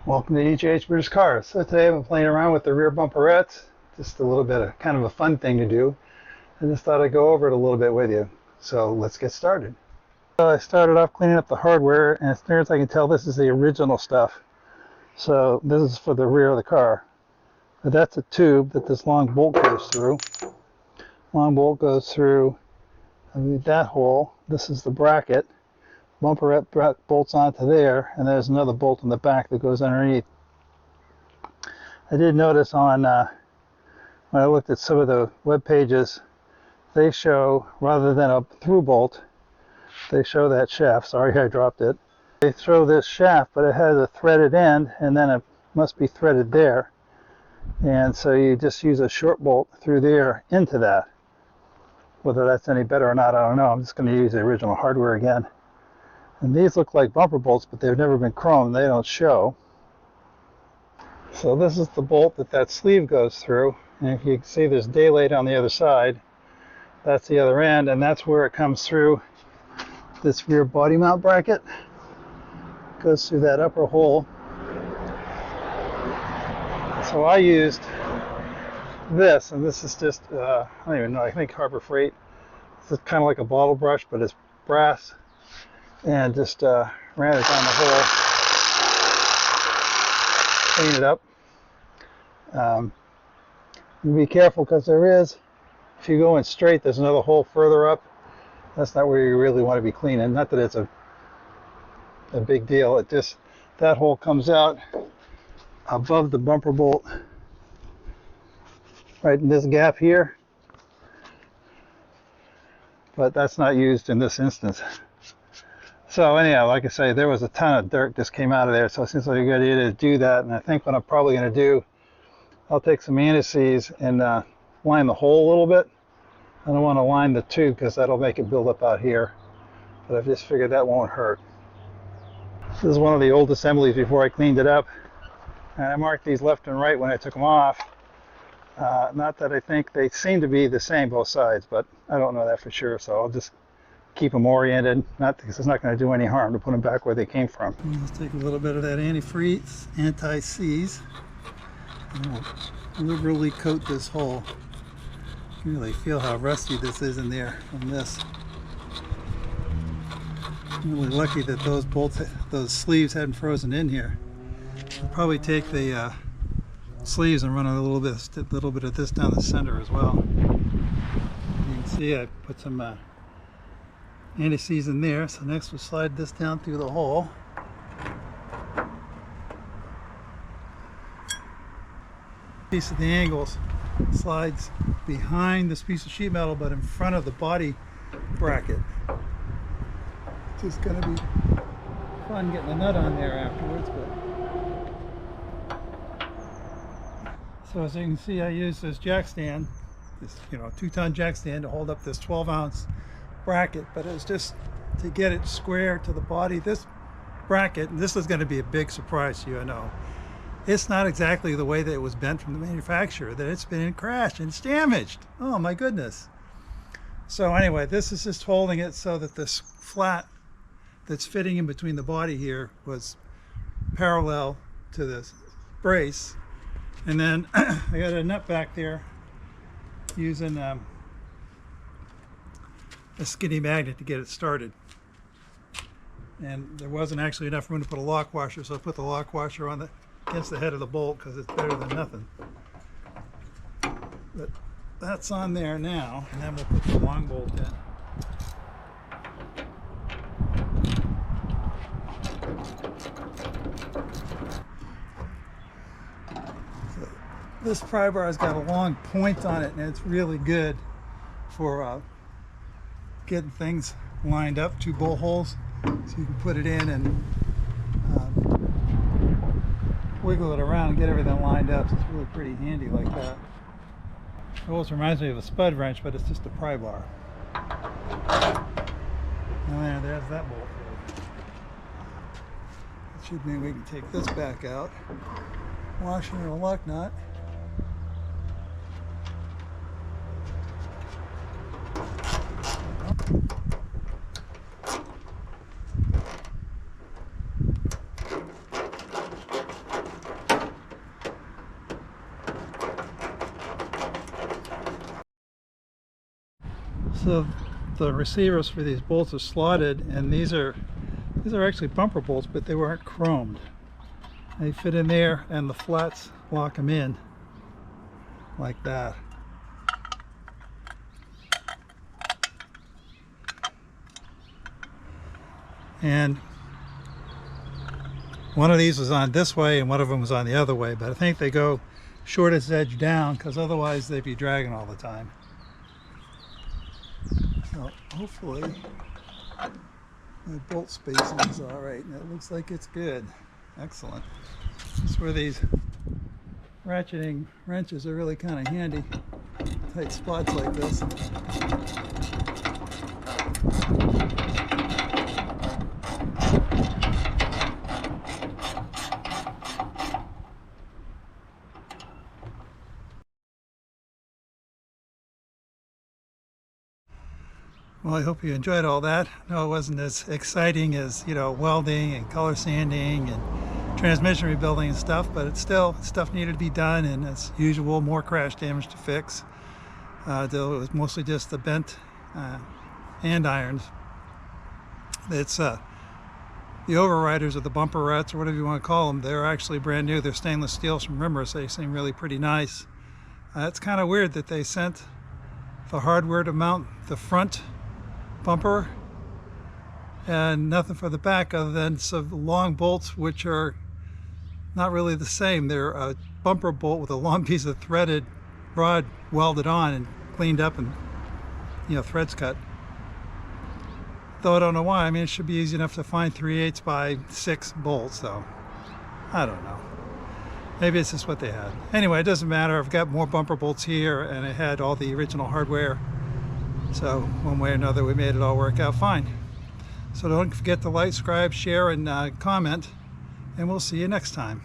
Welcome to EJH British Cars. So today I've been playing around with the rear bumperettes, just a little bit of kind of a fun thing to do. I just thought I'd go over it a little bit with you. So let's get started. So I started off cleaning up the hardware, and as near as I can tell, this is the original stuff. So this is for the rear of the car. But that's a tube that this long bolt goes through. Long bolt goes through that hole. This is the bracket. Bumperette bolts onto there, and there's another bolt in the back that goes underneath. I did notice on when I looked at some of the web pages, they show, rather than a through bolt, they show that shaft. Sorry, I dropped it. They throw this shaft, but it has a threaded end, and then it must be threaded there. And so you just use a short bolt through there into that. Whether that's any better or not, I don't know. I'm just going to use the original hardware again. And these look like bumper bolts, but they've never been chromed. They don't show. So this is the bolt that sleeve goes through. And if you can see, there's daylight on the other side. That's the other end, and that's where it comes through this rear body mount bracket. Goes through that upper hole. So I used this, and this is just, I don't even know, I think Harbor Freight. It's kind of like a bottle brush, but it's brass. And just ran it down the hole, clean it up. Be careful, because there is, if you go in straight, there's another hole further up. That's not where you really want to be cleaning. Not that it's a big deal. It just, that hole comes out above the bumper bolt, right in this gap here. But that's not used in this instance. So anyhow, like I say, there was a ton of dirt just came out of there, so it seems like a good idea to do that. And I think what I'm probably going to do, I'll take some anti-seize and line the hole a little bit. I don't want to line the tube because that'll make it build up out here, but I've just figured that won't hurt. This is one of the old assemblies before I cleaned it up, and I marked these left and right when I took them off. Not that I think they seem to be the same both sides, but I don't know that for sure, so I'll just keep them oriented, not because it's not going to do any harm to put them back where they came from. Let's take a little bit of that anti-seize, and we'll liberally coat this hole. You can really feel how rusty this is in there from this. I'm really lucky that those bolts, those sleeves hadn't frozen in here. I'll probably take the sleeves and run a little bit of this down the center as well. You can see I put some anti-seize in there, so next we'll slide this down through the hole. Piece of the angles slides behind this piece of sheet metal, but in front of the body bracket. It's just going to be fun getting the nut on there afterwards. But so as you can see, I use this jack stand, this 2-ton jack stand, to hold up this 12-ounce bracket, but it's just to get it square to the body. This bracket, and this is going to be a big surprise to you, I know, it's not exactly the way that it was bent from the manufacturer, that it's been crashed and it's damaged. Oh my goodness. So anyway, this is just holding it so that this flat that's fitting in between the body here was parallel to this brace. And then I got a nut back there using a skinny magnet to get it started. And there wasn't actually enough room to put a lock washer, so I put the lock washer on against the head of the bolt because it's better than nothing. But that's on there now, and then we'll put the long bolt in. So this pry bar has got a long point on it, and it's really good for getting things lined up, 2 bolt holes, so you can put it in and wiggle it around and get everything lined up. So it's really pretty handy like that. It almost reminds me of a spud wrench, but it's just a pry bar. And there's that bolt. That should mean we can take this back out. Washer and a luck nut. So the receivers for these bolts are slotted, and these are actually bumper bolts, but they weren't chromed. They fit in there, and the flats lock them in like that. And one of these was on this way and one of them was on the other way, but I think they go shortest edge down because otherwise they'd be dragging all the time. So hopefully my bolt spacing is all right, and it looks like it's good. Excellent. That's where these ratcheting wrenches are really kind of handy. Tight spots like this. Well, I hope you enjoyed all that. No, it wasn't as exciting as, welding and color sanding and transmission rebuilding and stuff, but it's still stuff needed to be done, and as usual, more crash damage to fix. Though it was mostly just the bent andirons. It's the overriders or the bumperettes or whatever you want to call them. They're actually brand new. They're stainless steels from Rimmer, so they seem really pretty nice. It's kind of weird that they sent the hardware to mount the front bumper and nothing for the back other than some long bolts, which are not really the same. They're a bumper bolt with a long piece of threaded rod welded on and cleaned up and threads cut. Though I don't know why. I mean, it should be easy enough to find 3/8 by 6 bolts, so I don't know. Maybe it's just what they had. Anyway, it doesn't matter. I've got more bumper bolts here, and it had all the original hardware. So one way or another, we made it all work out fine. So don't forget to like, subscribe, share, and comment, and we'll see you next time.